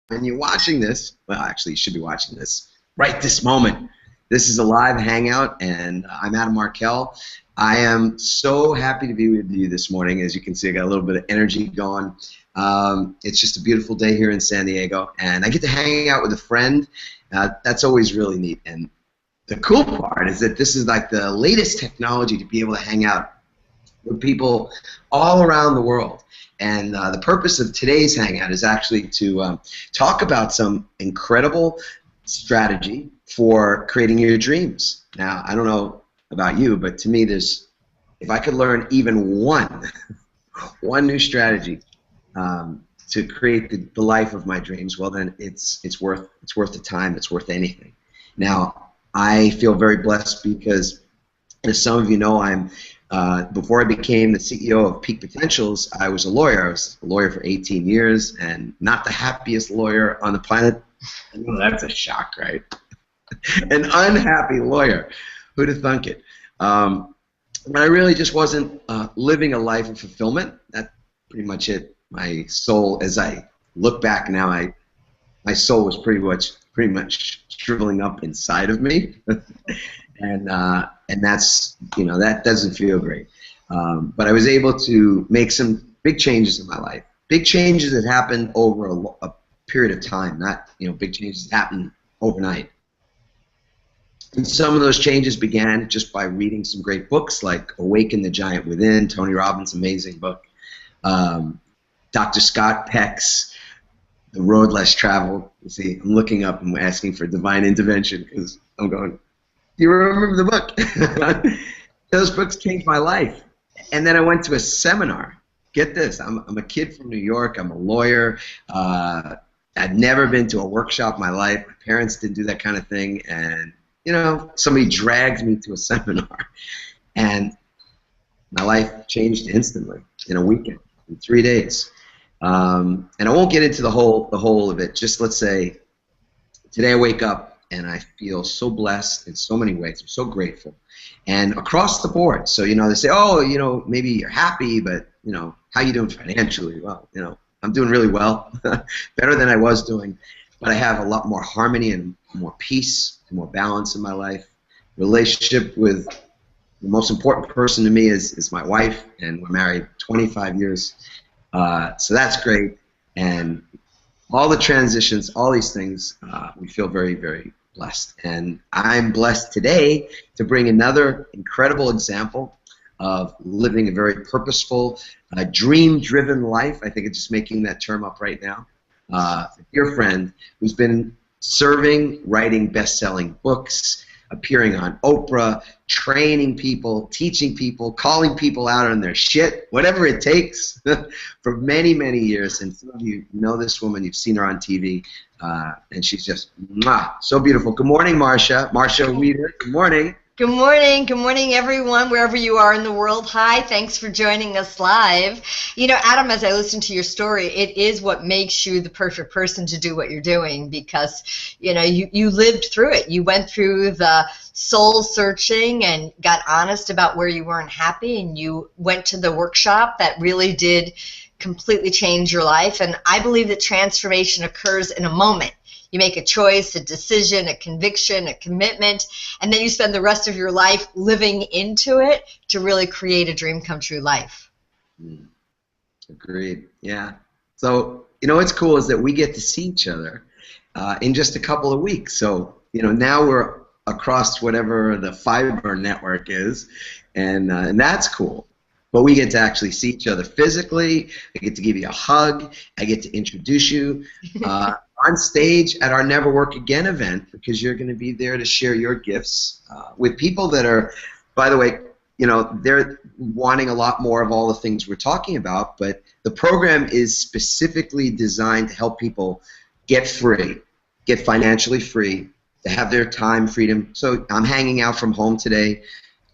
when you're watching this, well, actually, you should be watching this right this moment. This is a live hangout, and I'm Adam Markel. I am so happy to be with you this morning. As you can see, I got a little bit of energy going. It's just a beautiful day here in San Diego, and I get to hang out with a friend. That's always really neat. And the cool part is that this is like the latest technology to be able to hang out with people all around the world. And the purpose of today's hangout is actually to talk about some incredible strategy for creating your dreams. Now, I don't know about you, but to me, if I could learn even one new strategy to create the life of my dreams, well, then it's worth the time. It's worth anything. Now, I feel very blessed because, as some of you know, before I became the CEO of Peak Potentials, I was a lawyer. I was a lawyer for 18 years, and not the happiest lawyer on the planet. I know that's a shock, right? An unhappy lawyer. Who'd have thunk it? But I really just wasn't living a life of fulfillment. That's pretty much it. My soul, as I look back now, my soul was pretty much shriveling up inside of me, and that's, that doesn't feel great. But I was able to make some big changes in my life. Big changes that happened over a period of time, not big changes that happened overnight. And some of those changes began just by reading some great books like Awaken the Giant Within, Tony Robbins' amazing book, Dr. Scott Peck's The Road Less Traveled. You see, I'm looking up and asking for divine intervention because I'm going, do you remember the book? Those books changed my life. And then I went to a seminar. Get this, I'm a kid from New York. I'm a lawyer. I'd never been to a workshop in my life. My parents didn't do that kind of thing. And somebody dragged me to a seminar, and my life changed instantly in a weekend, in 3 days. And I won't get into the whole of it. Just let's say today I wake up and I feel so blessed in so many ways. I'm so grateful, and across the board. So they say, oh, maybe you're happy, but how you doing financially? Well, I'm doing really well, better than I was doing. But I have a lot more harmony and more peace and more balance in my life. Relationship with the most important person to me is my wife, and we're married 25 years. So that's great. And all the transitions, all these things, we feel very, very blessed. And I'm blessed today to bring another incredible example of living a very purposeful, dream-driven life. I think it's just making that term up right now. A dear friend who's been serving, writing best-selling books, appearing on Oprah, training people, teaching people, calling people out on their shit, whatever it takes, for many, many years. And some of you know this woman. You've seen her on TV, and she's just so beautiful. Good morning, Marcia. Marcia Wieder. Good morning. Good morning, everyone, wherever you are in the world. Hi, thanks for joining us live. Adam, as I listen to your story, it is what makes you the perfect person to do what you're doing, because, you lived through it. You went through the soul searching and got honest about where you weren't happy, and you went to the workshop that really did completely change your life. And I believe that transformation occurs in a moment. You make a choice, a decision, a conviction, a commitment, and then you spend the rest of your life living into it to really create a dream come true life. Agreed. Yeah. So, what's cool is that we get to see each other in just a couple of weeks. So, now we're across whatever the fiber network is, and that's cool. But we get to actually see each other physically. I get to give you a hug. I get to introduce you on stage at our Never Work Again event, because you're going to be there to share your gifts with people that are, by the way, they're wanting a lot more of all the things we're talking about, but the program is specifically designed to help people get free, get financially free, to have their time freedom. So I'm hanging out from home today.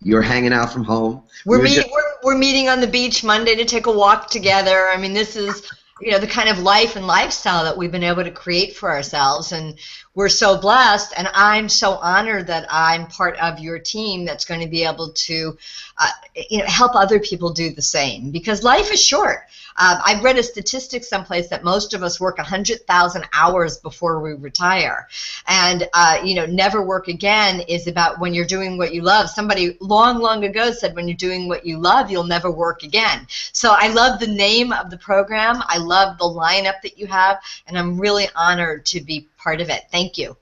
You're hanging out from home. We're meeting on the beach Monday to take a walk together. I mean, this is the kind of life and lifestyle that we've been able to create for ourselves, and we're so blessed, and I'm so honored that I'm part of your team that's going to be able to help other people do the same, because life is short. I read a statistic someplace that most of us work 100,000 hours before we retire. And, never work again is about when you're doing what you love. Somebody long, long ago said when you're doing what you love, you'll never work again. So I love the name of the program. I love the lineup that you have, and I'm really honored to be part of it. Thank you.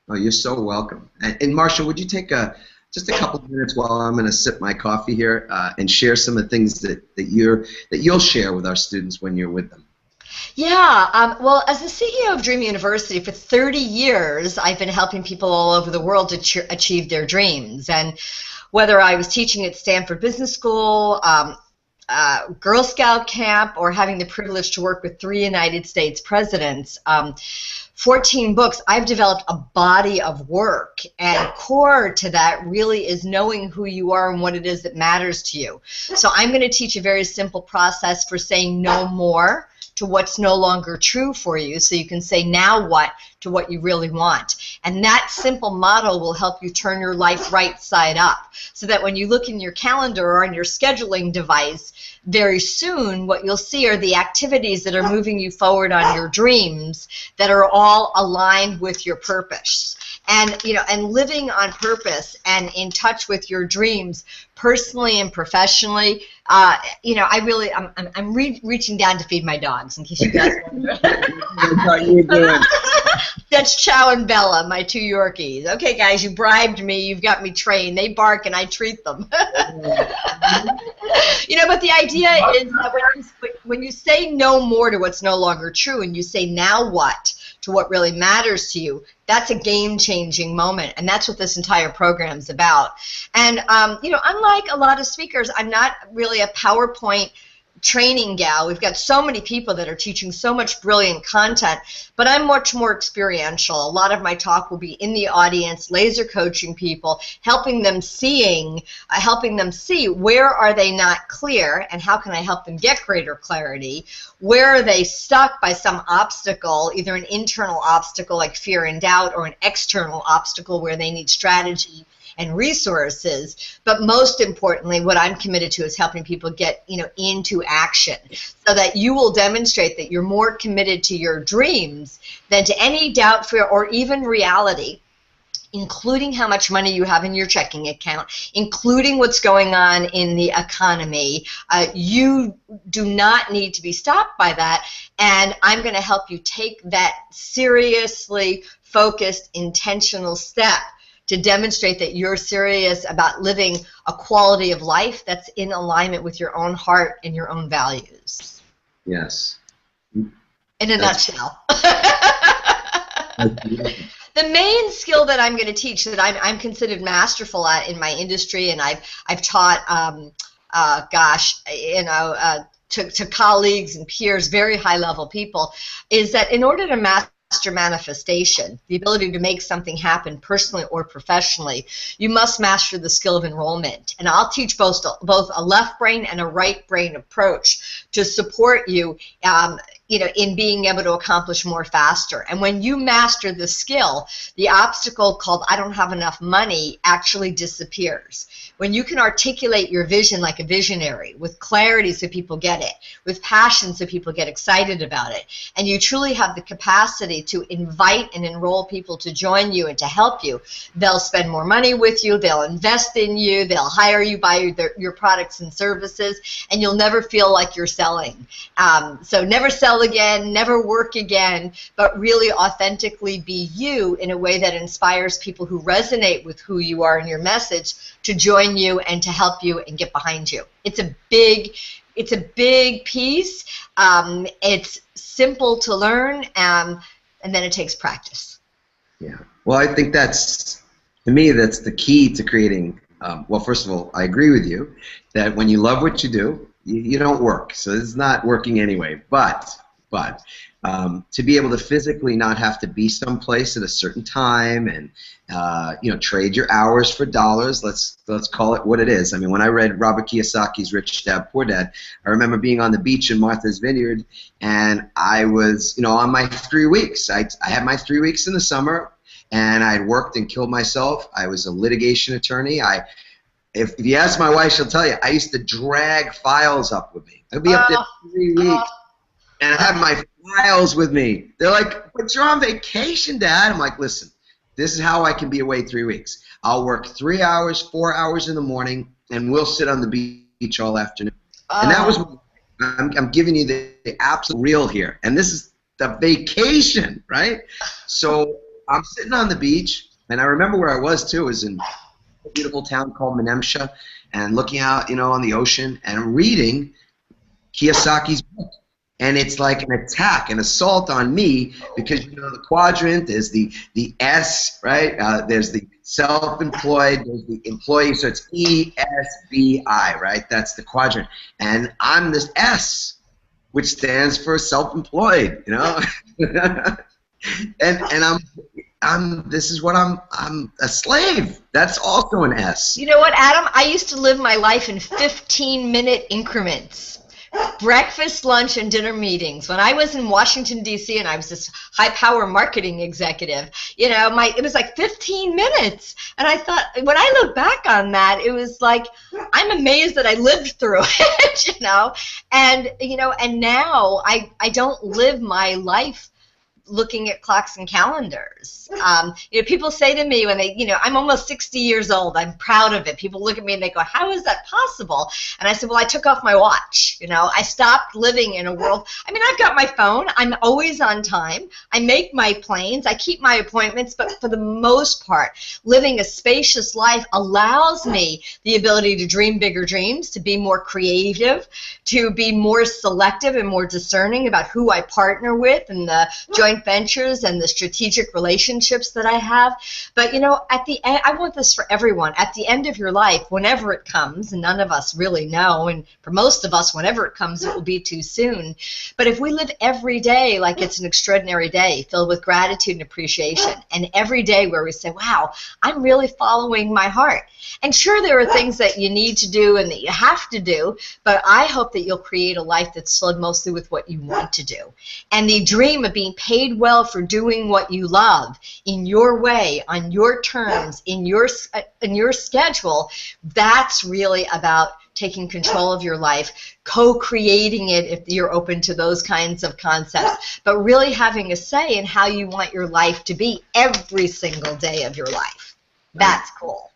Oh, you're so welcome. And Marcia, would you take just a couple of minutes while I'm going to sip my coffee here and share some of the things that you'll share with our students when you're with them? Yeah, well, as the CEO of Dream University for 30 years, I've been helping people all over the world to achieve their dreams. And whether I was teaching at Stanford Business School, Girl Scout camp, or having the privilege to work with 3 United States presidents, 14 books, I've developed a body of work, and core to that really is knowing who you are and what it is that matters to you. So I'm going to teach a very simple process for saying no more to what's no longer true for you, so you can say now what to what you really want. And that simple model will help you turn your life right side up, so that when you look in your calendar or on your scheduling device, very soon what you'll see are the activities that are moving you forward on your dreams that are all aligned with your purpose. And and living on purpose and in touch with your dreams, personally and professionally, I'm reaching down to feed my dogs, in case you guys wonder. That's Chow and Bella, my 2 Yorkies. Okay, guys, you bribed me. You've got me trained. They bark, and I treat them. But the idea is that when you say no more to what's no longer true, and you say now what to what really matters to you, that's a game-changing moment, and that's what this entire program is about. And, unlike a lot of speakers, I'm not really a PowerPoint training gal. We've got so many people that are teaching so much brilliant content, but I'm much more experiential. A lot of my talk will be in the audience, laser coaching people, helping them see where are they not clear and how can I help them get greater clarity. Where are they stuck by some obstacle, either an internal obstacle like fear and doubt, or an external obstacle where they need strategy and resources. But most importantly, what I'm committed to is helping people get into action, so that you will demonstrate that you're more committed to your dreams than to any doubt, fear, or even reality, including how much money you have in your checking account, including what's going on in the economy. You do not need to be stopped by that, and I'm going to help you take that seriously focused, intentional step to demonstrate that you're serious about living a quality of life that's in alignment with your own heart and your own values. Yes. In a nutshell. The main skill that I'm going to teach, that I'm considered masterful at in my industry, and I've taught, to colleagues and peers, very high-level people, is that in order to master manifestation, the ability to make something happen personally or professionally, you must master the skill of enrollment. And I'll teach both a left brain and a right brain approach to support you in being able to accomplish more faster. And when you master the skill, the obstacle called I don't have enough money actually disappears. When you can articulate your vision like a visionary, with clarity so people get it, with passion so people get excited about it, and you truly have the capacity to invite and enroll people to join you and to help you, they'll spend more money with you, they'll invest in you, they'll hire you, buy your products and services, and you'll never feel like you're selling. So never sell again, never work again, but really authentically be you in a way that inspires people who resonate with who you are and your message to join you and to help you and get behind you. It's a big piece. It's simple to learn, and then it takes practice. Yeah. Well, I think to me, that's the key to creating. Well, first of all, I agree with you that when you love what you do, you don't work. So it's not working anyway. But to be able to physically not have to be someplace at a certain time and trade your hours for dollars. Let's call it what it is. I mean, when I read Robert Kiyosaki's Rich Dad Poor Dad, I remember being on the beach in Martha's Vineyard, and I was on my 3 weeks. I had my 3 weeks in the summer, and I had worked and killed myself. I was a litigation attorney. if you ask my wife, she'll tell you, I used to drag files up with me. I'd be up there 3 weeks, and I have my files with me. They're like, but you're on vacation, Dad. I'm like, listen, this is how I can be away 3 weeks. I'll work 3 hours, 4 hours in the morning, and we'll sit on the beach all afternoon. And that was, I'm giving you the absolute real here. And this is the vacation, right? So I'm sitting on the beach, and I remember where I was, too. It was in a beautiful town called Menemsha, and looking out, on the ocean, and reading Kiyosaki's book. And it's like an attack, an assault on me, because the quadrant, there's the S, right? There's the self-employed, there's the employee, so it's ESBI, right? That's the quadrant. And I'm this S, which stands for self-employed, and this is what I'm a slave. That's also an S. You know what, Adam? I used to live my life in 15-minute increments. Breakfast, lunch, and dinner meetings. When I was in Washington, D.C., and I was this high-power marketing executive, it was like 15 minutes. And I thought, when I look back on that, it was like, I'm amazed that I lived through it, And now I don't live my life looking at clocks and calendars. People say to me when they, I'm almost 60 years old. I'm proud of it. People look at me and they go, how is that possible? And I said, well, I took off my watch. I stopped living in a world. I mean, I've got my phone. I'm always on time. I make my plans. I keep my appointments. But for the most part, living a spacious life allows me the ability to dream bigger dreams, to be more creative, to be more selective and more discerning about who I partner with and the joint ventures and the strategic relationships that I have. But at the end, I want this for everyone. At the end of your life, whenever it comes, and none of us really know, and for most of us, whenever it comes, it will be too soon. But if we live every day like it's an extraordinary day filled with gratitude and appreciation, and every day where we say, wow, I'm really following my heart. And sure, there are things that you need to do and that you have to do, but I hope that you'll create a life that's filled mostly with what you want to do. And the dream of being paid well for doing what you love in your way, on your terms, in your schedule, that's really about taking control of your life, co-creating it if you're open to those kinds of concepts, but really having a say in how you want your life to be every single day of your life. That's cool.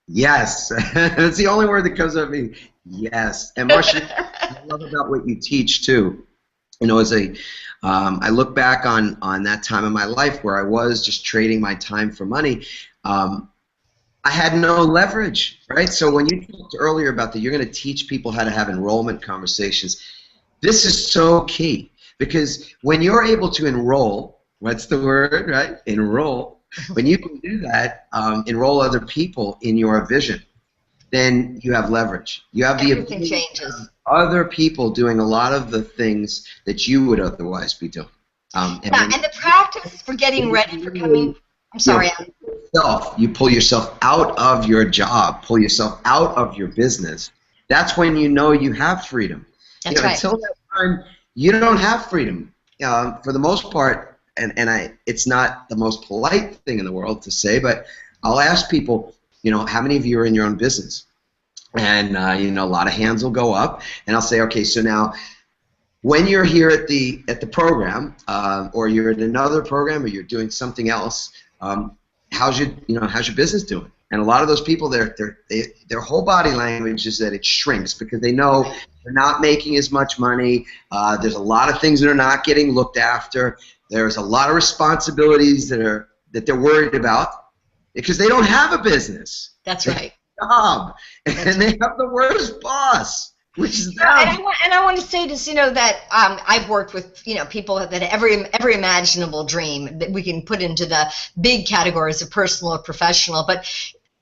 Yes. That's the only word that comes out of me. Yes. And Marcia, I love about what you teach too. I look back on that time in my life where I was just trading my time for money. I had no leverage, right? So when you talked earlier about that you're going to teach people how to have enrollment conversations, this is so key, because when you're able to enroll, what's the word, right? Enroll. When you can do that, enroll other people in your vision, then you have leverage. You have the ability changes. Other people doing a lot of the things that you would otherwise be doing. And the practice for getting ready for coming. I'm sorry. You pull yourself out of your job, pull yourself out of your business. That's when you know you have freedom. That's right. Until that time, you don't have freedom. For the most part, it's not the most polite thing in the world to say, but I'll ask people, how many of you are in your own business? And a lot of hands will go up, and I'll say, okay, so now when you're here at the program, or you're in another program, or you're doing something else, how's your business doing? And a lot of those people, their whole body language is that it shrinks because they know they're not making as much money. There's a lot of things that are not getting looked after. There's a lot of responsibilities that they're worried about because they don't have a business. That's right. Job, and they have the worst boss, which is them. And I want to say this, that I've worked with people that every imaginable dream that we can put into the big categories of personal or professional, but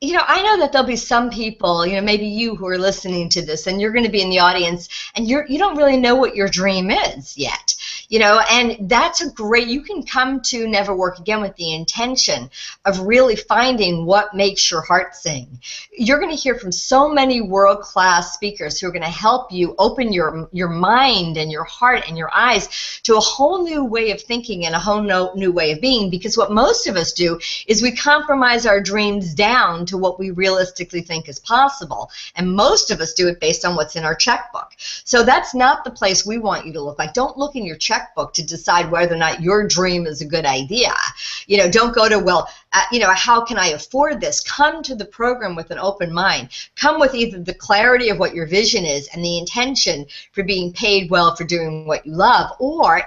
I know that there'll be some people, maybe you who are listening to this, and you're going to be in the audience, and you don't really know what your dream is yet. And that's a great, you can come to Never Work Again with the intention of really finding what makes your heart sing. You're going to hear from so many world-class speakers who are going to help you open your mind and your heart and your eyes to a whole new way of thinking and a whole new way of being, because what most of us do is we compromise our dreams down to what we realistically think is possible, and most of us do it based on what's in our checkbook. So that's not the place we want you to look like. Don't look in your checkbook to decide whether or not your dream is a good idea. Don't go to, well, how can I afford this? Come to the program with an open mind. Come with either the clarity of what your vision is and the intention for being paid well for doing what you love, or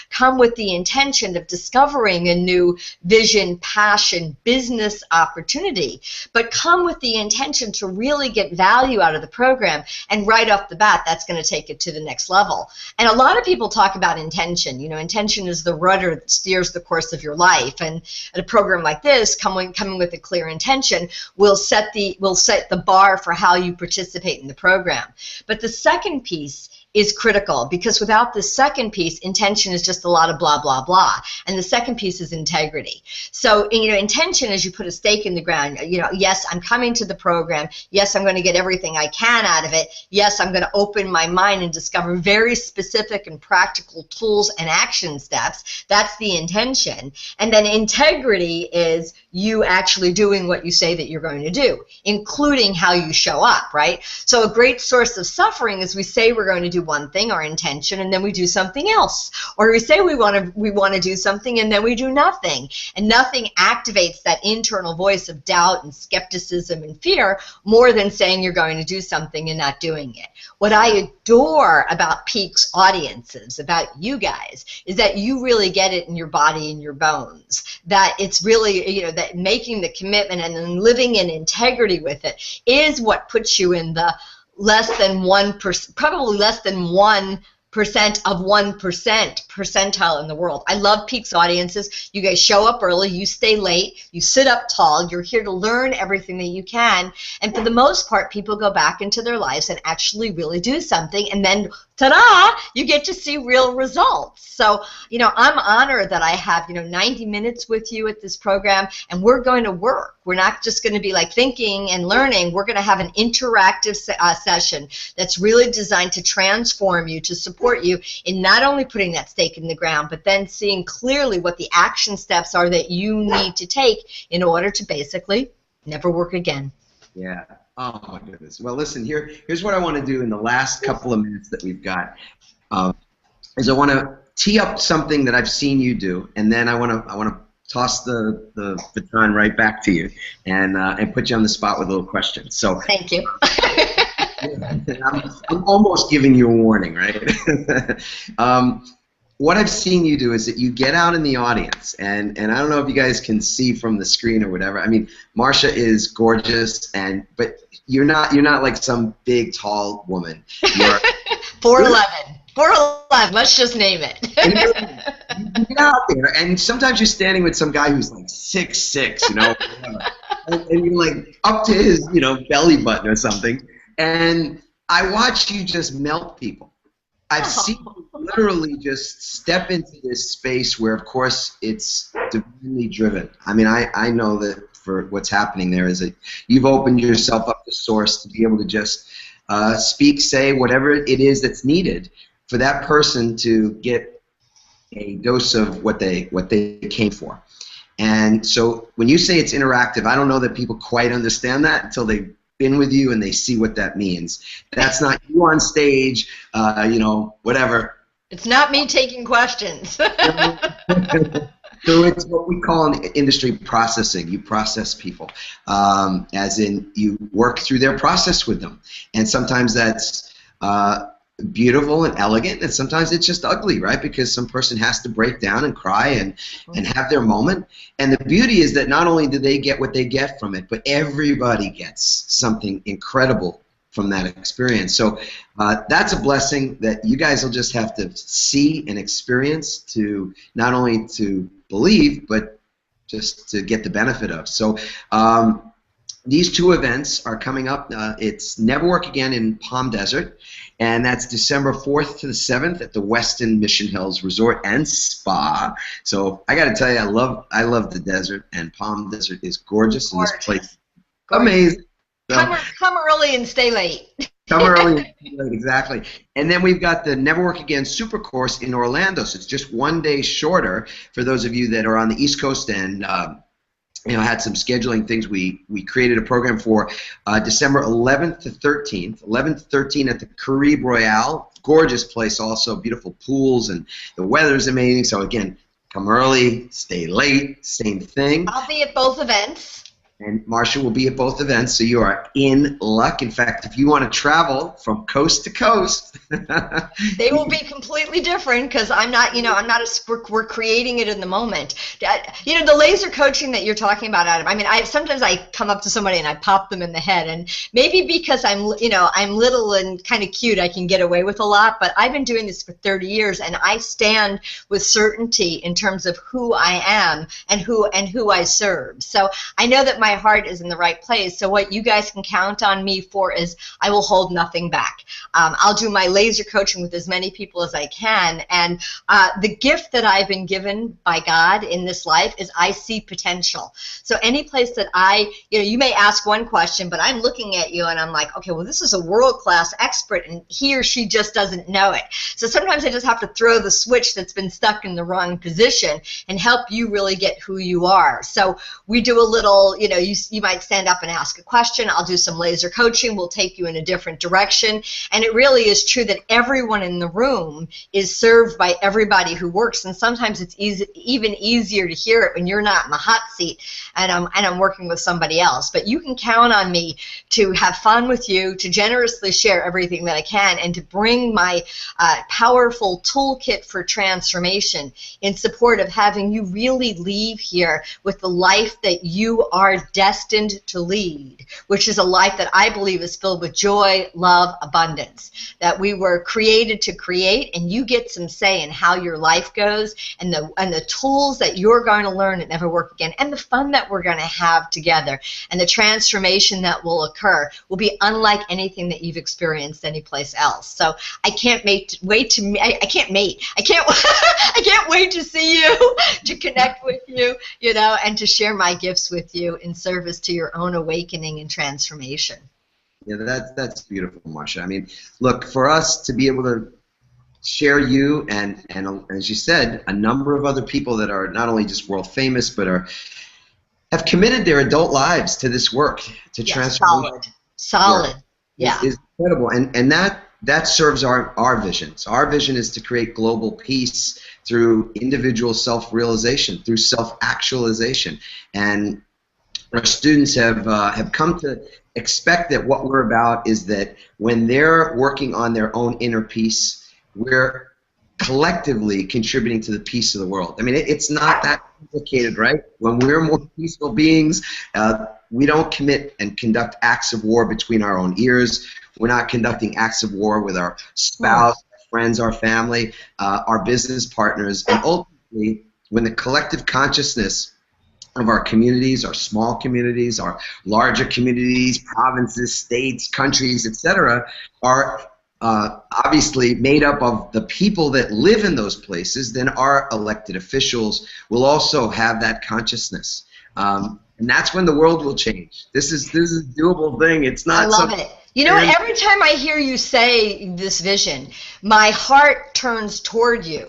come with the intention of discovering a new vision, passion, business opportunity. But come with the intention to really get value out of the program, and right off the bat, that's going to take it to the next level. And a lot of people talk about intention. Intention is the rudder that steers the course of your life. And at a program like this, coming with a clear intention, will set the bar for how you participate in the program. But the second piece is critical, because without the second piece, intention is just a lot of blah, blah, blah. And the second piece is integrity. So, intention is you put a stake in the ground. Yes, I'm coming to the program. Yes, I'm going to get everything I can out of it. Yes, I'm going to open my mind and discover very specific and practical tools and action steps. That's the intention. And then integrity is you actually doing what you say that you're going to do, including how you show up, right? So a great source of suffering is we say we're going to do one thing, our intention, and then we do something else. Or we say we want to do something, and then we do nothing. And nothing activates that internal voice of doubt and skepticism and fear more than saying you're going to do something and not doing it. What I adore about Peak's audiences, about you guys, is that you really get it in your body and your bones. That it's really, that making the commitment and then living in integrity with it is what puts you in the less than 1%, probably less than 1% of 1% percentile in the world. I love Peak's audiences. You guys show up early, you stay late, you sit up tall, you're here to learn everything that you can, and for the most part, people go back into their lives and actually really do something, and then ta-da, you get to see real results. So, I'm honored that I have, 90 minutes with you at this program, and we're going to work. We're not just going to be like thinking and learning. We're going to have an interactive session that's really designed to transform you, to support you in not only putting that stake in the ground, but then seeing clearly what the action steps are that you need to take in order to basically never work again. Yeah. Oh my goodness. Well, listen. Here's what I want to do in the last couple of minutes that we've got. Is I want to tee up something that I've seen you do, and then I want to toss the baton right back to you, and put you on the spot with a little question. So. Thank you. I'm almost giving you a warning, right? What I've seen you do is that you get out in the audience, and I don't know if you guys can see from the screen or whatever. I mean, Marcia is gorgeous, but you're not like some big tall woman. You're 4'11". 4'11", let's just name it. You get out there, and sometimes you're standing with some guy who's like 6'6", and you're like up to his, belly button or something. And I watch you just melt people. I've seen you literally just step into this space where, of course, it's divinely driven. I mean, I know that for what's happening there is that you've opened yourself up to Source to be able to just speak, say whatever it is that's needed for that person to get a dose of what they came for. And so when you say it's interactive, I don't know that people quite understand that until they've been with you and they see what that means. That's not you on stage, whatever. It's not me taking questions. So it's what we call in industry processing. You process people, as in you work through their process with them. And sometimes that's beautiful and elegant, and sometimes it's just ugly, right? Because some person has to break down and cry and have their moment. And the beauty is that not only do they get what they get from it, but everybody gets something incredible from that experience. So that's a blessing that you guys will just have to see and experience to not only to believe, but just to get the benefit of. So these two events are coming up. It's Never Work Again in Palm Desert, and that's December 4th to the 7th at the Westin Mission Hills Resort and Spa. So I got to tell you, I love the desert, and Palm Desert is gorgeous, and this place amazing. So, come early and stay late. Come early and stay late, exactly. And then we've got the Never Work Again Super Course in Orlando. So it's just 1 day shorter for those of you that are on the East Coast and had some scheduling things. We created a program for December 11th to 13th. 11th to 13th at the Caribe Royale. Gorgeous place also, beautiful pools, and the weather's amazing. So again, come early, stay late, same thing. I'll be at both events. And Marcia will be at both events, so you are in luck. In fact, if you want to travel from coast to coast, they will be completely different because I'm not, we're creating it in the moment. The laser coaching that you're talking about, Adam. I mean, sometimes I come up to somebody and I pop them in the head, and maybe because I'm little and kind of cute, I can get away with a lot. But I've been doing this for 30 years, and I stand with certainty in terms of who I am and who I serve. So I know that my heart is in the right place. So what you guys can count on me for is I will hold nothing back. I'll do my laser coaching with as many people as I can. And the gift that I've been given by God in this life is I see potential. So any place that you may ask one question, but I'm looking at you and I'm like, okay, well, this is a world-class expert, and he or she just doesn't know it. So sometimes I just have to throw the switch that's been stuck in the wrong position and help you really get who you are. So we do a little, you might stand up and ask a question. I'll do some laser coaching. We'll take you in a different direction. And it really is true that everyone in the room is served by everybody who works. And sometimes it's even easier to hear it when you're not in the hot seat and I'm working with somebody else. But you can count on me to have fun with you, to generously share everything that I can, and to bring my powerful toolkit for transformation in support of having you really leave here with the life that you are destined to lead, which is a life that I believe is filled with joy, love, abundance, that we were created to create, and you get some say in how your life goes, and the tools that you're going to learn at Never Work Again, and the fun that we're going to have together, and the transformation that will occur will be unlike anything that you've experienced anyplace else. So I can't wait I can't wait to see you, to connect with you, and to share my gifts with you in service to your own awakening and transformation. Yeah, that's beautiful, Marcia. I mean, look, for us to be able to share you and as you said, a number of other people that are not only just world famous, but have committed their adult lives to this work, to transform. Solid. Yeah. Is incredible, and that serves our vision. So our vision is to create global peace through individual self-realization, through self-actualization, and our students have come to expect that what we're about is that when they're working on their own inner peace, we're collectively contributing to the peace of the world. I mean, it's not that complicated, right? When we're more peaceful beings, we don't commit and conduct acts of war between our own ears. We're not conducting acts of war with our spouse, our friends, our family, our business partners, and ultimately, when the collective consciousness of our communities, our small communities, our larger communities, provinces, states, countries, etc., are obviously made up of the people that live in those places, then our elected officials will also have that consciousness. And that's when the world will change. This is a doable thing. It's not. I love it. You know what? Every time I hear you say this vision, my heart turns toward you.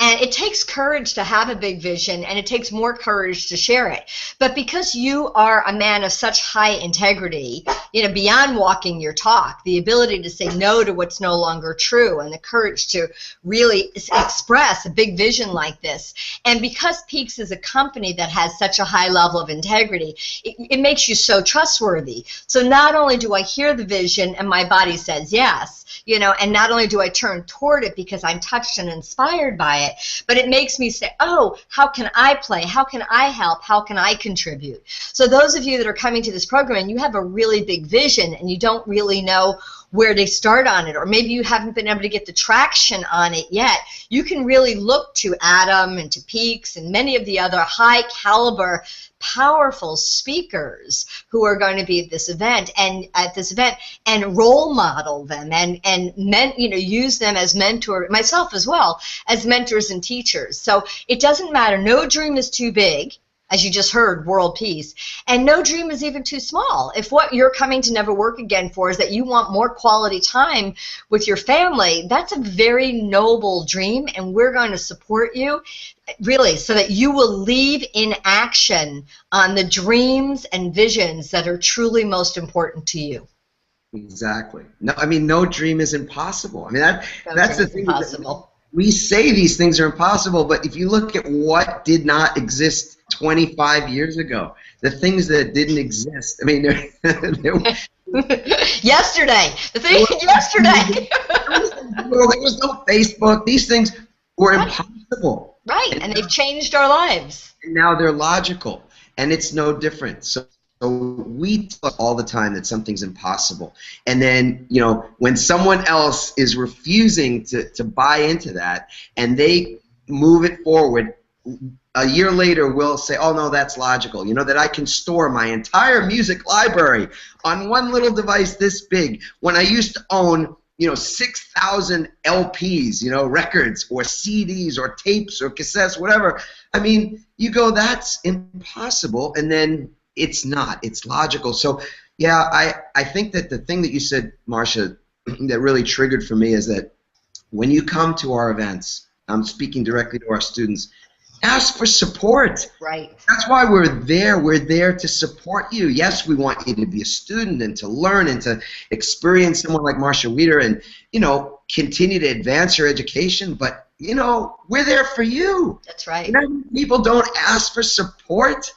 And it takes courage to have a big vision, and it takes more courage to share it. But because you are a man of such high integrity, beyond walking your talk, the ability to say no to what's no longer true, and the courage to really express a big vision like this. And because Peaks is a company that has such a high level of integrity, it makes you so trustworthy. So not only do I hear the vision and my body says yes, and not only do I turn toward it because I'm touched and inspired by it, but it makes me say, oh, how can I play? How can I help? How can I contribute? So those of you that are coming to this program and you have a really big vision and you don't really know where they start on it, or maybe you haven't been able to get the traction on it yet, you can really look to Adam and to Peaks and many of the other high caliber, powerful speakers who are going to be at this event and role model them and use them as mentor, myself as well, as mentors and teachers. So it doesn't matter. No dream is too big, as you just heard, world peace. And no dream is even too small. If what you're coming to Never Work Again for is that you want more quality time with your family, that's a very noble dream, and we're going to support you, really, so that you will leave in action on the dreams and visions that are truly most important to you. Exactly. No, I mean, no dream is impossible. I mean, that's the thing. Impossible. We say these things are impossible, but if you look at what did not exist 25 years ago, the things that didn't exist, I mean, yesterday, yesterday. There was no Facebook. These things were impossible. Right, and they've changed our lives. And now they're logical, and it's no different. So we talk all the time that something's impossible, and then when someone else is refusing to buy into that, and they move it forward, a year later we'll say, oh no, that's logical. That I can store my entire music library on one little device this big, when I used to own 6,000 LPs, records or CDs or tapes or cassettes, whatever. I mean, you go, that's impossible, and then it's not. It's logical. So, yeah, I think that the thing that you said, Marcia, that really triggered for me is that when you come to our events, I'm speaking directly to our students, ask for support. Right. That's why we're there. We're there to support you. Yes, we want you to be a student and to learn and to experience someone like Marcia Wieder and, continue to advance your education, but, we're there for you. That's right. People don't ask for support,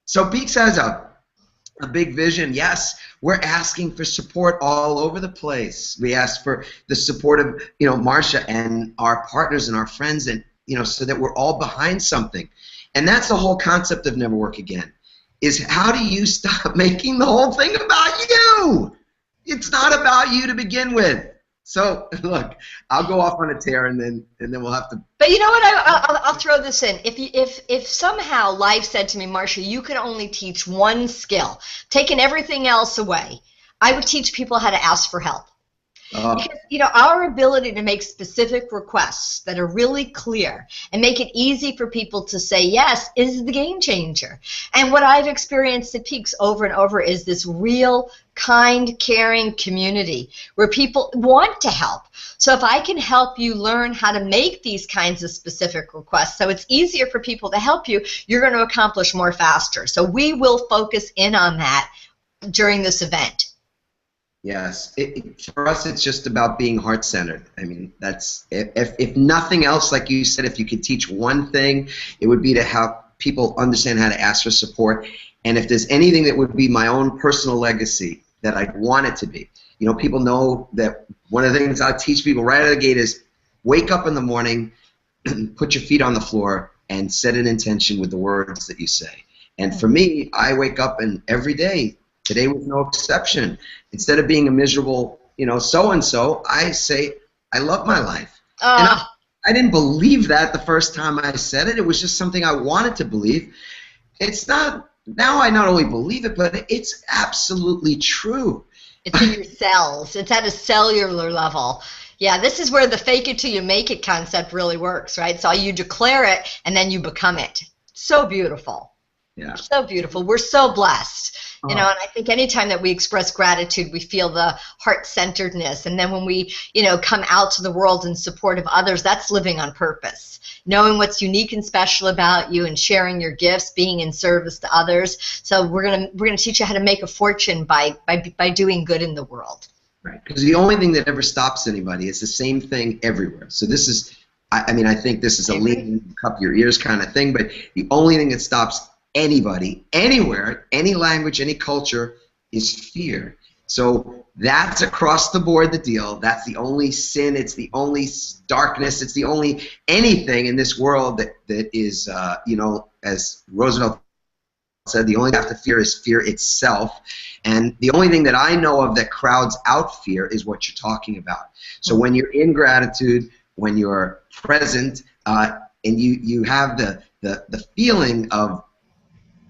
So Peaks has a big vision. Yes, we're asking for support all over the place. We ask for the support of, Marcia and our partners and our friends, and so that we're all behind something. And that's the whole concept of Never Work Again, is how do you stop making the whole thing about you? It's not about you to begin with. So look, I'll go off on a tear, and then we'll have to. But you know what? I'll throw this in. If somehow life said to me, Marcia, you can only teach one skill, taking everything else away, I would teach people how to ask for help. Because, our ability to make specific requests that are really clear and make it easy for people to say yes is the game changer. And what I've experienced at Peaks over and over is this real, kind, caring community where people want to help. So if I can help you learn how to make these kinds of specific requests so it's easier for people to help you, you're going to accomplish more faster. So we will focus in on that during this event. Yes, for us it's just about being heart-centered. I mean, that's if nothing else, like you said, if you could teach one thing, it would be to help people understand how to ask for support. And if there's anything that would be my own personal legacy that I'd want it to be, people know that one of the things I teach people right out of the gate is wake up in the morning, put your feet on the floor, and set an intention with the words that you say. And for me, I wake up and every day, today was no exception. Instead of being a miserable, so-and-so, I say, I love my life. And I didn't believe that the first time I said it. It was just something I wanted to believe. It's not, now I not only believe it, but it's absolutely true. It's in your cells. It's at a cellular level. Yeah, this is where the fake it till you make it concept really works, right? So you declare it, and then you become it. So beautiful. Yeah. So beautiful. We're so blessed. And I think anytime that we express gratitude, we feel the heart-centeredness. And then when we, come out to the world in support of others, that's living on purpose. Knowing what's unique and special about you and sharing your gifts, being in service to others. So we're gonna teach you how to make a fortune by doing good in the world. Right. Because the only thing that ever stops anybody is the same thing everywhere. So this is, I think this is a lean, cup your ears kind of thing, but the only thing that stops anybody, anywhere, any language, any culture, is fear. So that's across the board the deal. That's the only sin. It's the only darkness. It's the only anything in this world that is, as Roosevelt said, the only thing you have to fear is fear itself. And the only thing that I know of that crowds out fear is what you're talking about. So when you're in gratitude, when you're present, and you have the feeling of,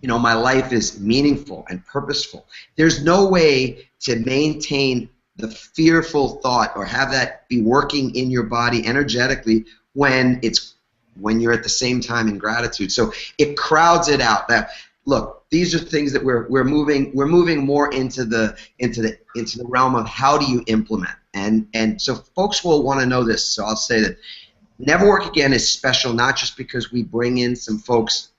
you know, my life is meaningful and purposeful, there's no way to maintain the fearful thought or have that be working in your body energetically when you're at the same time in gratitude. So it crowds it out. That, look, these are things that we're moving more into the realm of how do you implement. And so folks will want to know this. So I'll say that Never Work Again is special, not just because we bring in some folks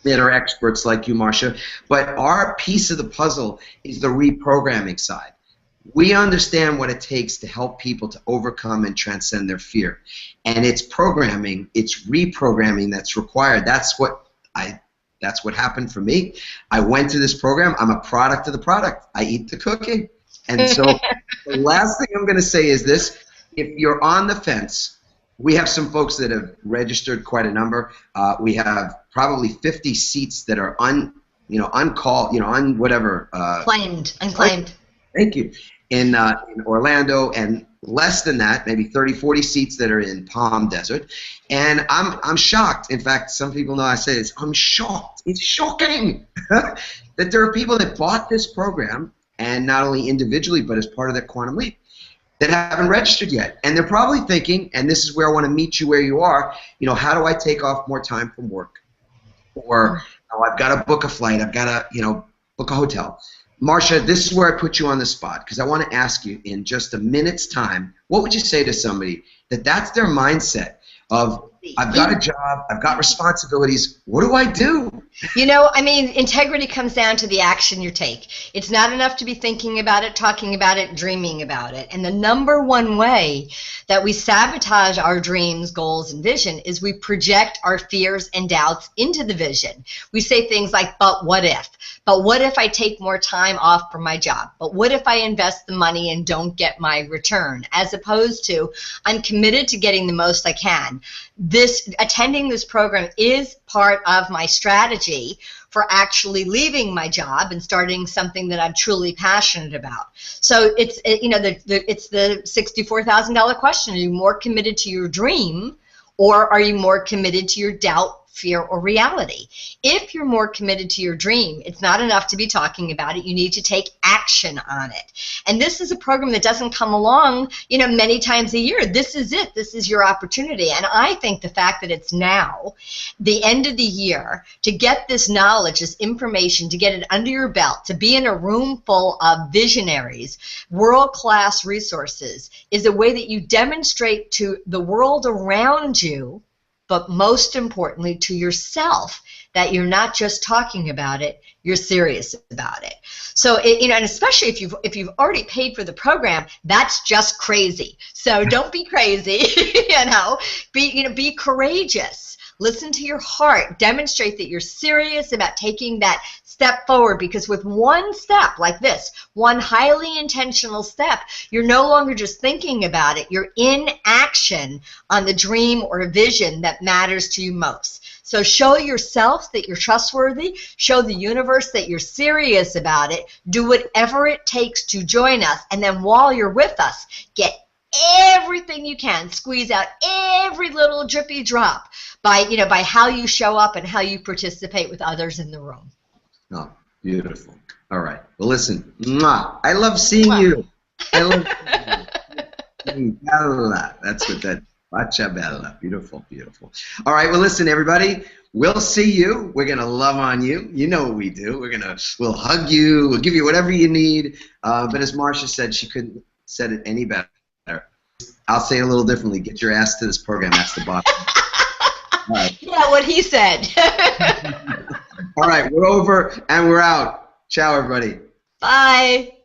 that are experts like you, Marcia, but our piece of the puzzle is the reprogramming side. We understand what it takes to help people to overcome and transcend their fear. And it's programming, it's reprogramming that's required. That's what happened for me. I went to this program. I'm a product of the product. I eat the cookie. And so the last thing I'm going to say is this. If you're on the fence, we have some folks that have registered quite a number. We have probably 50 seats that are uncalled, whatever. Unclaimed. Thank you. In Orlando, and less than that, maybe 30, 40 seats that are in Palm Desert. And I'm shocked. In fact, some people know I say this. I'm shocked. It's shocking that there are people that bought this program, and not only individually but as part of their quantum leap, that haven't registered yet. And they're probably thinking, and this is where I want to meet you where you are, how do I take off more time from work? Or I've got to book a flight, I've got to book a hotel. Marcia, this is where I put you on the spot, because I want to ask you in just a minute's time, what would you say to somebody that's their mindset of, I've got a job, I've got responsibilities, what do I do? Integrity comes down to the action you take. It's not enough to be thinking about it, talking about it, dreaming about it. And the number one way that we sabotage our dreams, goals, and vision is we project our fears and doubts into the vision. We say things like, but what if? But what if I take more time off from my job? But what if I invest the money and don't get my return? As opposed to, I'm committed to getting the most I can. Attending this program is part of my strategy for actually leaving my job and starting something that I'm truly passionate about. So it's the $64,000 question. Are you more committed to your dream, or are you more committed to your doubt, fear, or reality? If you're more committed to your dream, it's not enough to be talking about it. You need to take action on it. And this is a program that doesn't come along, many times a year. This is it. This is your opportunity. And I think the fact that it's now, the end of the year, to get this knowledge, this information, to get it under your belt, to be in a room full of visionaries, world-class resources, is a way that you demonstrate to the world around you, but most importantly to yourself, that you're not just talking about it, you're serious about it. So, and especially if you've already paid for the program, that's just crazy. So don't be crazy, be courageous. Listen to your heart. Demonstrate that you're serious about taking that step forward, because with one step like this, one highly intentional step, you're no longer just thinking about it. You're in action on the dream or vision that matters to you most. So show yourself that you're trustworthy. Show the universe that you're serious about it. Do whatever it takes to join us. And then while you're with us, get everything you can. Squeeze out every little drippy drop by how you show up and how you participate with others in the room. Oh, beautiful. All right. Well, listen. Mwah. I love seeing you. I love seeing you. Bella. That's what that. Marcia Bella. Beautiful, beautiful. All right. Well, listen, everybody. We'll see you. We're gonna love on you. You know what we do. We'll hug you. We'll give you whatever you need. But as Marcia said, she couldn't have said it any better. I'll say it a little differently. Get your ass to this program. That's the bottom. All right. Yeah, what he said. All right, we're over and we're out. Ciao, everybody. Bye.